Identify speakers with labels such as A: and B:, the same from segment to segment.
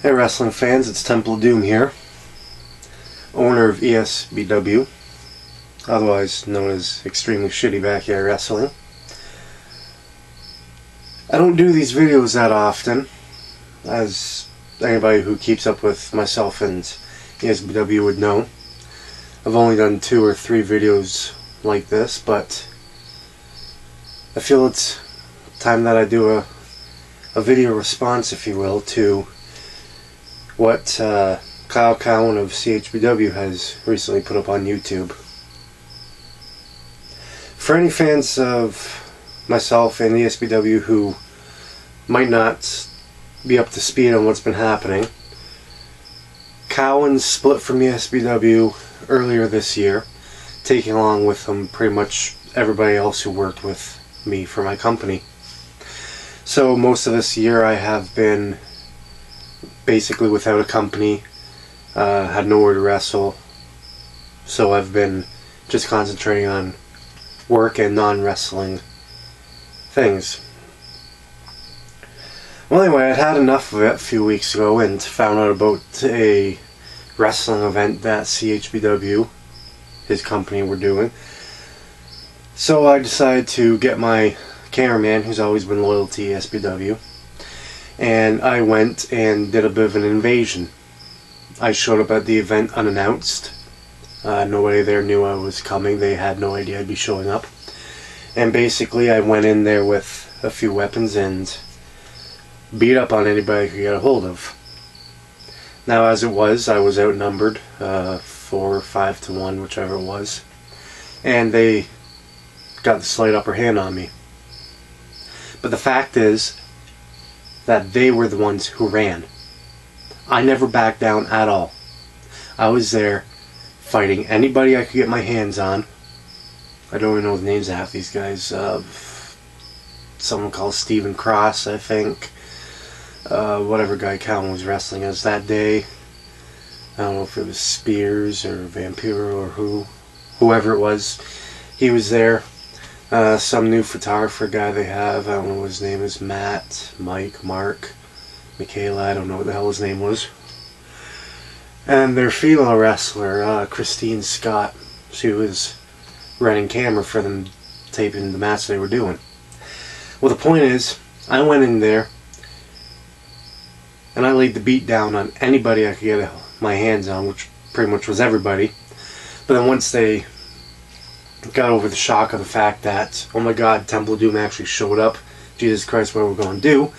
A: Hey wrestling fans, it's Temple of Doom here, owner of ESBW, otherwise known as Extremely Shitty Backyard Wrestling. I don't do these videos that often, as anybody who keeps up with myself and ESBW would know. I've only done 2 or 3 videos like this, but I feel it's time that I do a video response, if you will, to what Kyle Cowan of CHBW has recently put up on YouTube. For any fans of myself and ESBW who might not be up to speed on what's been happening, Cowan split from ESBW earlier this year, taking along with him pretty much everybody else who worked with me for my company. So most of this year I have been basically without a company, had nowhere to wrestle, so I've been just concentrating on work and non-wrestling things. Well, anyway, I'd had enough of it a few weeks ago and found out about a wrestling event that CHBW, his company, were doing. So I decided to get my cameraman, who's always been loyal to ESBW, and I went and did a bit of an invasion. I showed up at the event unannounced. Nobody there knew I was coming. They had no idea I'd be showing up. And basically I went in there with a few weapons and beat up on anybody I could get a hold of. Now, as it was, I was outnumbered 4 or 5 to 1, whichever it was, and they got the slight upper hand on me. But the fact is that they were the ones who ran. I never backed down at all. I was there fighting anybody I could get my hands on. I don't even know the names of half these guys. Someone called Steven Cross, I think. Whatever guy Cowan was wrestling as that day. I don't know if it was Spears or Vampiro or whoever it was. He was there. Some new photographer guy they have. I don't know what his name is. Matt, Mike, Mark, Michaela. I don't know what the hell his name was. And their female wrestler, Christine Scott. She was running camera for them, taping the match they were doing. Well, the point is, I went in there and I laid the beat down on anybody I could get my hands on, which pretty much was everybody. But then once they got over the shock of the fact that, oh my god, Temple of Doom actually showed up, Jesus Christ, what are we going to do?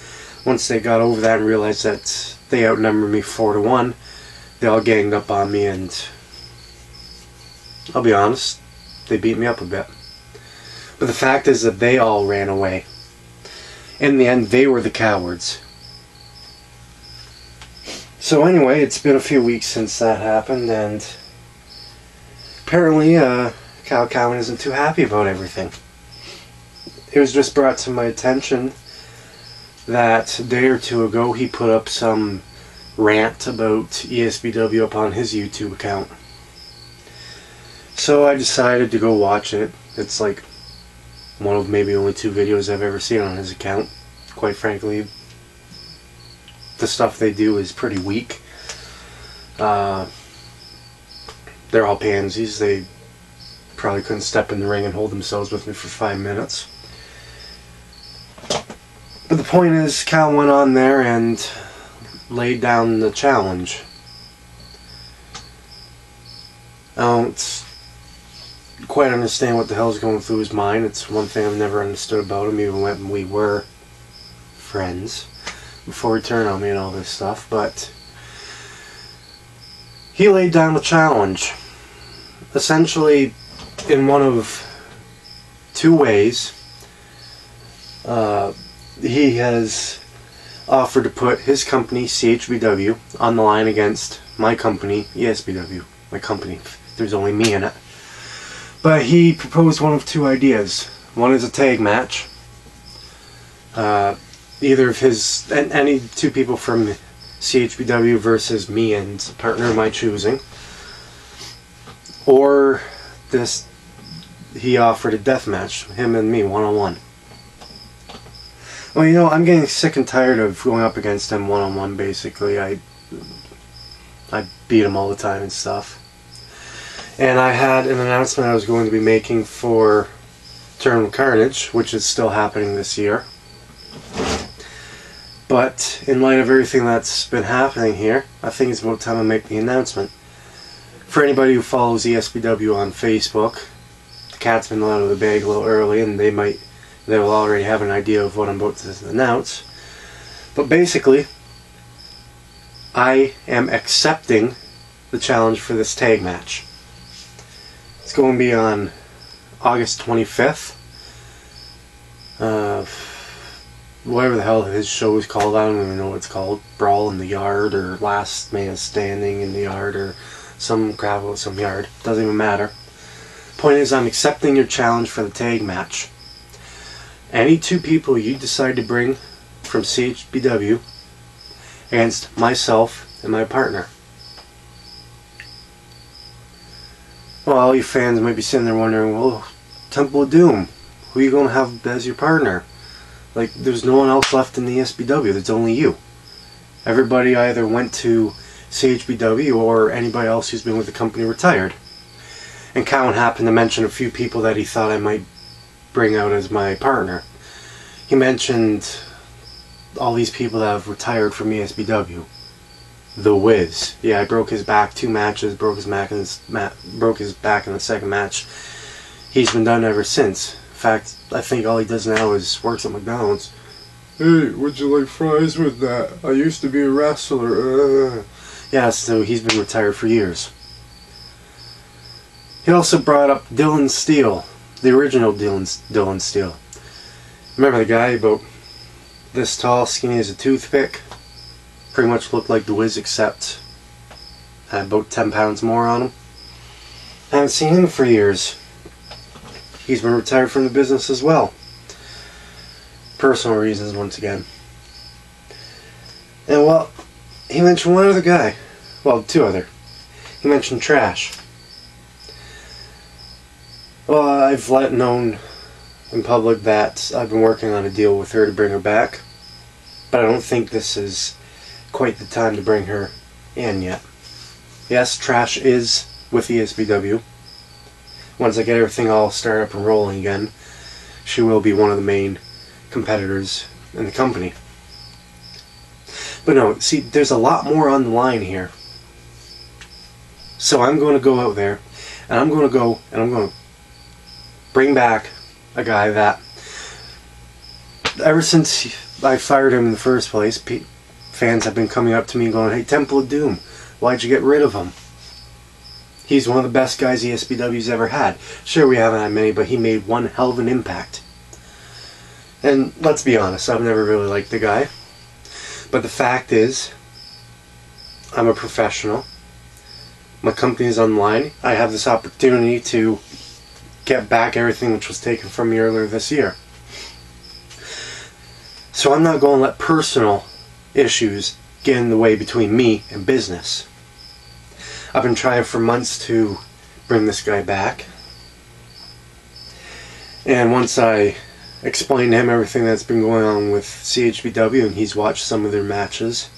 A: Once they got over that and realized that they outnumbered me 4 to 1, they all ganged up on me, and I'll be honest, they beat me up a bit. But the fact is that they all ran away. In the end, they were the cowards. So anyway, it's been a few weeks since that happened, and apparently Kyle Cowan isn't too happy about everything. It was just brought to my attention that a day or 2 ago he put up some rant about ESBW up on his YouTube account. So I decided to go watch it. It's like one of maybe only 2 videos I've ever seen on his account. Quite frankly, the stuff they do is pretty weak. They're all pansies. They probably couldn't step in the ring and hold themselves with me for 5 minutes. But the point is, Cal went on there and laid down the challenge. I don't quite understand what the hell's going through his mind. It's one thing I've never understood about him, even when we were friends, before he turned on me and all this stuff. But he laid down the challenge. Essentially, in one of 2 ways, he has offered to put his company, CHBW, on the line against my company, ESBW. My company. There's only me in it. But he proposed one of 2 ideas. One is a tag match. Either of his, any 2 people from CHBW versus me and a partner of my choosing. Or this, he offered a death match, him and me, one-on-one. Well, you know, I'm getting sick and tired of going up against him one-on-one, basically. I I beat him all the time and stuff. And I had an announcement I was going to be making for Tournament Carnage, which is still happening this year. But in light of everything that's been happening here, I think it's about time I make the announcement. For anybody who follows ESBW on Facebook, the cat's been let out of the bag a little early, and they will already have an idea of what I'm about to announce. But basically, I am accepting the challenge for this tag match. It's going to be on August 25th. Whatever the hell his show is called, I don't even know what it's called. Brawl in the Yard, or Last Man Standing in the Yard, or some crap about some yard. Doesn't even matter. Point is, I'm accepting your challenge for the tag match. Any two people you decide to bring from CHBW against myself and my partner. Well, all you fans might be sitting there wondering, well, Temple of Doom, who are you going to have as your partner? Like, there's no one else left in the ESBW, there's only you. Everybody either went to CHBW or anybody else who's been with the company retired. And Cowan happened to mention a few people that he thought I might bring out as my partner. He mentioned all these people that have retired from ESBW. The Wiz. Yeah, I broke his back 2 matches, broke his back in the second match. He's been done ever since. In fact, I think all he does now is works at McDonald's. Hey, would you like fries with that? I used to be a wrestler. Yeah, so he's been retired for years. He also brought up Dylan Steele, the original Dylan Steele. Remember the guy about this tall, skinny as a toothpick? Pretty much looked like the Wiz, except had about 10 pounds more on him. I haven't seen him for years. He's been retired from the business as well. Personal reasons, once again. And well, he mentioned one other guy. Well, 2 other. He mentioned Trash. Well, I've let known in public that I've been working on a deal with her to bring her back. But I don't think this is quite the time to bring her in yet. Yes, Trash is with ESBW. Once I get everything all started up and rolling again, she will be one of the main competitors in the company. But no, see, there's a lot more on the line here. So I'm going to go out there, and I'm going to bring back a guy that, ever since I fired him in the first place, fans have been coming up to me going, hey, Temple of Doom, why'd you get rid of him? He's one of the best guys ESBW's ever had. Sure, we haven't had many, but he made one hell of an impact. And let's be honest, I've never really liked the guy. But the fact is, I'm a professional. My company is online. I have this opportunity to get back everything which was taken from me earlier this year. So I'm not going to let personal issues get in the way between me and business. I've been trying for months to bring this guy back. And once I explained to him everything that's been going on with CHBW, and he's watched some of their matches,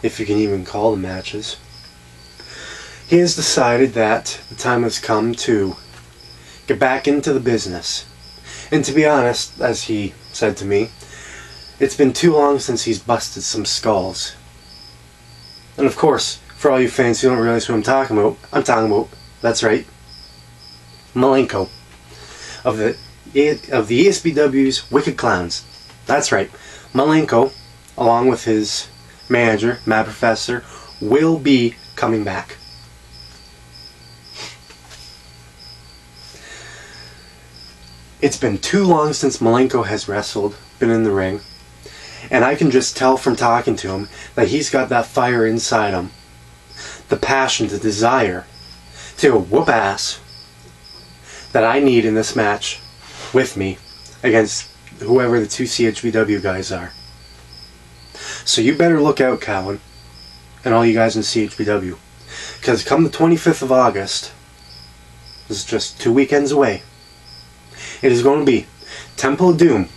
A: if you can even call them matches, he has decided that the time has come to get back into the business. And to be honest, as he said to me, it's been too long since he's busted some skulls. And of course, for all you fans who don't realize who I'm talking about, that's right, Malenko of the ESBW's Wicked Clowns. That's right, Malenko, along with his manager, Mad Professor, will be coming back. It's been too long since Malenko has wrestled, been in the ring, and I can just tell from talking to him that he's got that fire inside him, the passion, the desire to whoop ass that I need in this match with me against whoever the 2 CHBW guys are. So you better look out, Cowan, and all you guys in CHBW, because come the 25th of August, this is just 2 weekends away, it is going to be Temple of Doom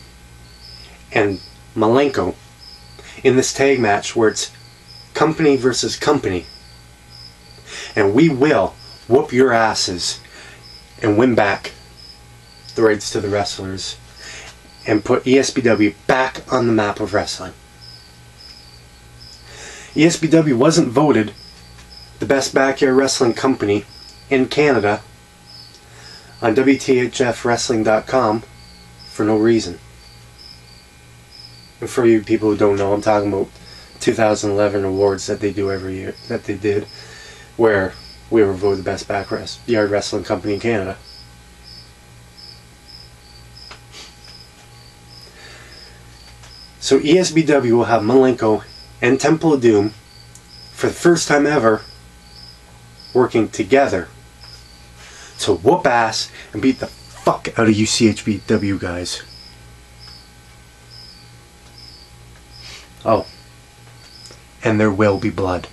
A: and Malenko in this tag match where it's company versus company. And we will whoop your asses and win back the rights to the wrestlers and put ESBW back on the map of wrestling. ESBW wasn't voted the best backyard wrestling company in Canada on WTHFwrestling.com for no reason. And for you people who don't know, I'm talking about 2011 awards that they do every year, that they did, where we were voted the best backyard wrestling company in Canada. So ESBW will have Malenko and Temple of Doom for the first time ever working together to whoop ass and beat the fuck out of you CHBW guys. Oh, and there will be blood.